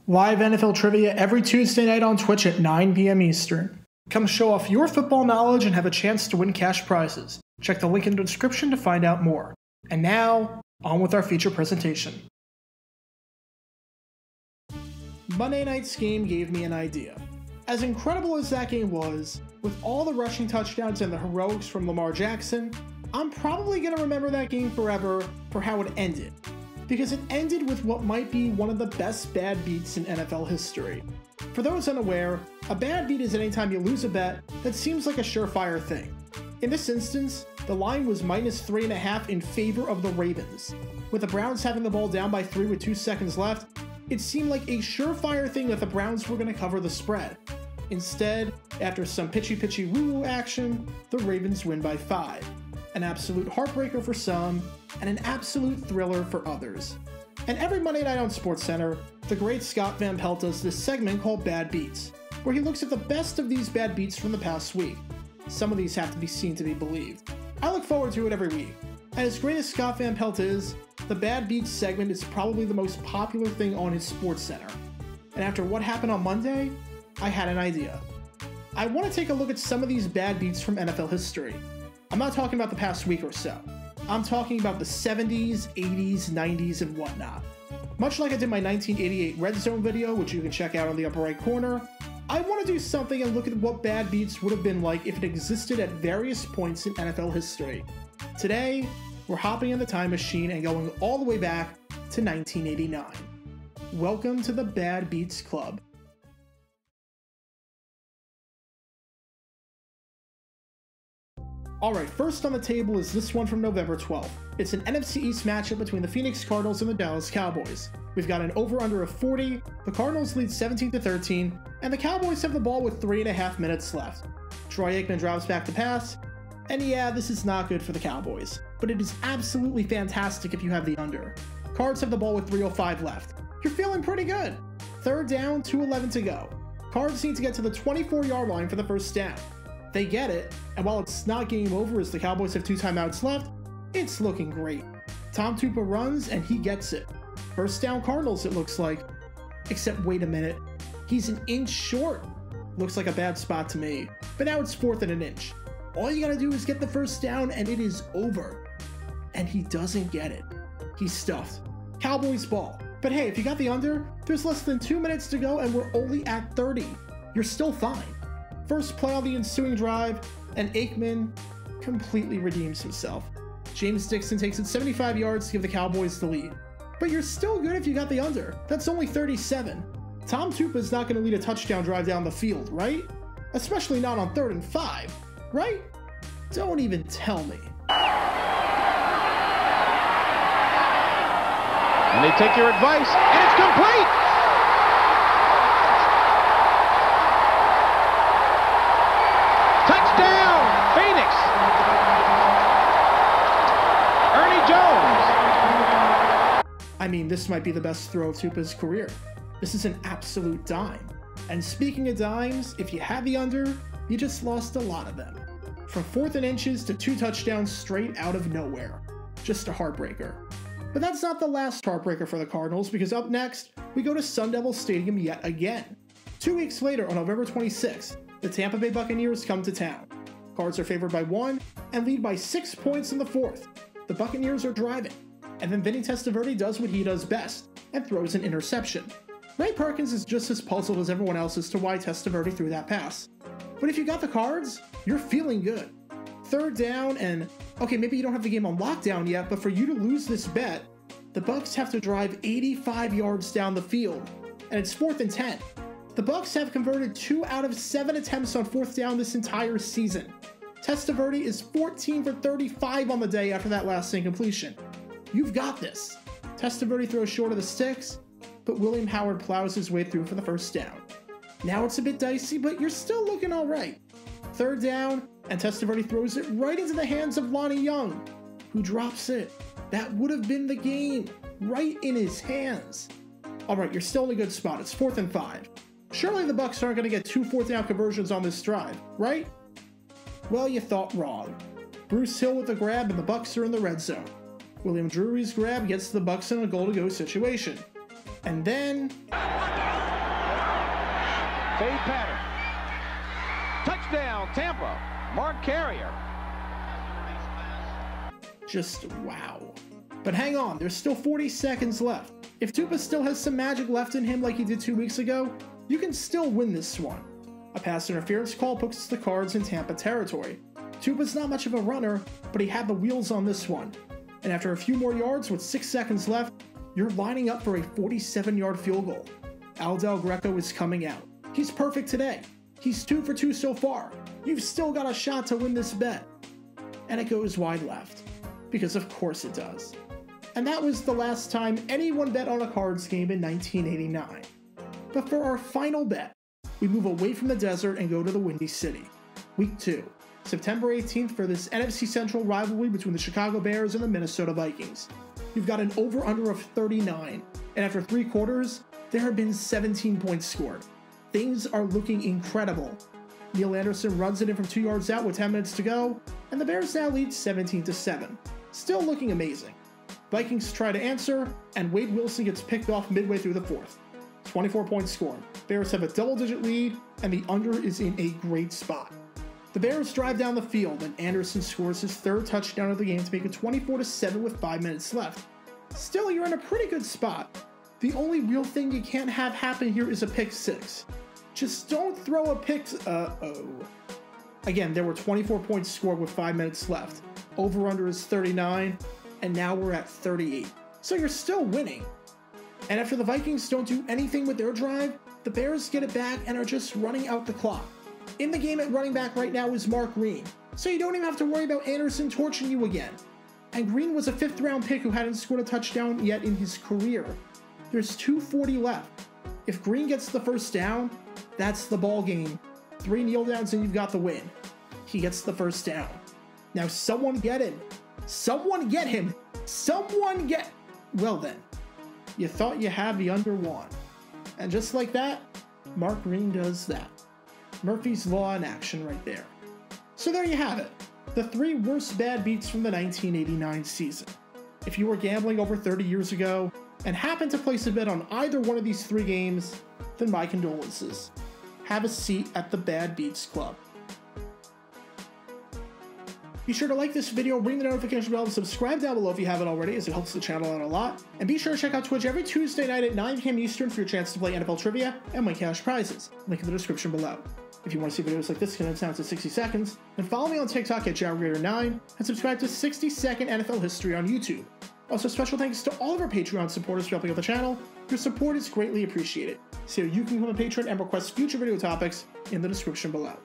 Live NFL trivia every Tuesday night on Twitch at 9 p.m. Eastern. Come show off your football knowledge and have a chance to win cash prizes. Check the link in the description to find out more. And now, on with our feature presentation. Monday night's game gave me an idea. As incredible as that game was, with all the rushing touchdowns and the heroics from Lamar Jackson, I'm probably going to remember that game forever for how it ended. Because it ended with what might be one of the best bad beats in NFL history. For those unaware, a bad beat is anytime you lose a bet that seems like a surefire thing. In this instance, the line was -3.5 in favor of the Ravens. With the Browns having the ball down by 3 with 2 seconds left, it seemed like a surefire thing that the Browns were going to cover the spread. Instead, after some pitchy woo-woo action, the Ravens win by 5. An absolute heartbreaker for some, and an absolute thriller for others. And every Monday night on SportsCenter, the great Scott Van Pelt does this segment called Bad Beats, where he looks at the best of these bad beats from the past week. Some of these have to be seen to be believed. I look forward to it every week. And as great as Scott Van Pelt is, the Bad Beats segment is probably the most popular thing on his SportsCenter. And after what happened on Monday, I had an idea. I want to take a look at some of these bad beats from NFL history. I'm not talking about the past week or so. I'm talking about the 70s, 80s, 90s, and whatnot. Much like I did my 1988 Red Zone video, which you can check out on the upper right corner, I want to do something and look at what bad beats would have been like if it existed at various points in NFL history. Today, we're hopping in the time machine and going all the way back to 1989. Welcome to the Bad Beats Club. Alright, first on the table is this one from November 12th. It's an NFC East matchup between the Phoenix Cardinals and the Dallas Cowboys. We've got an over-under of 40, the Cardinals lead 17-13, and the Cowboys have the ball with 3.5 minutes left. Troy Aikman drops back to pass, and yeah, this is not good for the Cowboys, but it is absolutely fantastic if you have the under. Cards have the ball with 3:05 left. You're feeling pretty good. Third down, 2:11 to go. Cards need to get to the 24-yard line for the first down. They get it, and while it's not game over as the Cowboys have 2 timeouts left, it's looking great. Tom Tupa runs and he gets it. First down Cardinals it looks like. Except wait a minute, he's an inch short. Looks like a bad spot to me, but now it's 4th and an inch. All you gotta do is get the first down and it is over. And he doesn't get it. He's stuffed. Cowboys ball. But hey, if you got the under, there's less than 2 minutes to go and we're only at 30. You're still fine. First play on the ensuing drive, and Aikman completely redeems himself. James Dixon takes it 75 yards to give the Cowboys the lead. But you're still good if you got the under. That's only 37. Tom Tupa's not going to lead a touchdown drive down the field, right? Especially not on 3rd and 5, right? Don't even tell me. And they take your advice, and it's complete! Touchdown, Phoenix! Ernie Jones! I mean, this might be the best throw of Tupa's career. This is an absolute dime. And speaking of dimes, if you had the under, you just lost a lot of them. From 4th and inches to 2 touchdowns straight out of nowhere. Just a heartbreaker. But that's not the last heartbreaker for the Cardinals, because up next, we go to Sun Devil Stadium yet again. 2 weeks later, on November 26th, the Tampa Bay Buccaneers come to town. Cards are favored by 1 and lead by 6 points in the 4th. The Buccaneers are driving, and then Vinny Testaverde does what he does best and throws an interception. Ray Perkins is just as puzzled as everyone else as to why Testaverde threw that pass. But if you got the cards, you're feeling good. 3rd down and, okay, maybe you don't have the game on lockdown yet, but for you to lose this bet, the Bucs have to drive 85 yards down the field, and it's 4th and 10. The Bucs have converted 2 out of 7 attempts on 4th down this entire season. Testaverde is 14 for 35 on the day after that last incompletion. You've got this. Testaverde throws short of the sticks, but William Howard plows his way through for the first down. Now it's a bit dicey, but you're still looking all right. 3rd down, and Testaverde throws it right into the hands of Lonnie Young, who drops it. That would have been the game, right in his hands. All right, you're still in a good spot. It's 4th and 5. Surely the Bucs aren't going to get 2 4th down conversions on this drive, right? Well, you thought wrong. Bruce Hill with the grab, and the Bucs are in the red zone. William Drury's grab gets the Bucs in a goal-to-go situation. And then Fade pattern. Touchdown, Tampa. Mark Carrier. Just wow. But hang on, there's still 40 seconds left. If Tupa still has some magic left in him like he did 2 weeks ago, you can still win this one. A pass interference call puts the Cards in Tampa territory. Tupa's not much of a runner, but he had the wheels on this one. And after a few more yards with 6 seconds left, you're lining up for a 47-yard field goal. Al Del Greco is coming out. He's perfect today. He's 2 for 2 so far. You've still got a shot to win this bet. And it goes wide left. Because of course it does. And that was the last time anyone bet on a Cards game in 1989. But for our final bet, we move away from the desert and go to the Windy City. Week 2, September 18th for this NFC Central rivalry between the Chicago Bears and the Minnesota Vikings. You've got an over-under of 39, and after 3 quarters, there have been 17 points scored. Things are looking incredible. Neil Anderson runs it in from 2 yards out with 10 minutes to go, and the Bears now lead 17-7. Still looking amazing. Vikings try to answer, and Wade Wilson gets picked off midway through the 4th. 24 points scored. Bears have a double-digit lead, and the under is in a great spot. The Bears drive down the field, and Anderson scores his 3rd touchdown of the game to make it 24-7 with 5 minutes left. Still, you're in a pretty good spot. The only real thing you can't have happen here is a pick 6. Just don't throw a pick. Again, there were 24 points scored with 5 minutes left. Over-under is 39, and now we're at 38. So you're still winning. And after the Vikings don't do anything with their drive, the Bears get it back and are just running out the clock. In the game at running back right now is Mark Green, so you don't even have to worry about Anderson torching you again. And Green was a 5th round pick who hadn't scored a touchdown yet in his career. There's 2:40 left. If Green gets the first down, that's the ball game. 3 kneel downs and you've got the win. He gets the first down. Now someone get him. Someone get him. Someone get... Well then, you thought you had the under one. And just like that, Mark Green does that. Murphy's Law in action right there. So there you have it. The 3 worst bad beats from the 1989 season. If you were gambling over 30 years ago and happened to place a bet on either one of these 3 games, then my condolences. Have a seat at the Bad Beats Club. Be sure to like this video, ring the notification bell, and subscribe down below if you haven't already, as it helps the channel out a lot. And be sure to check out Twitch every Tuesday night at 9 p.m. Eastern for your chance to play NFL Trivia and win cash prizes. Link in the description below. If you want to see videos like this condensed down to 60 seconds, then follow me on TikTok at JaguarGator9 and subscribe to 60-Second NFL History on YouTube. Also, special thanks to all of our Patreon supporters for helping out the channel. Your support is greatly appreciated. So you can become a patron and request future video topics in the description below.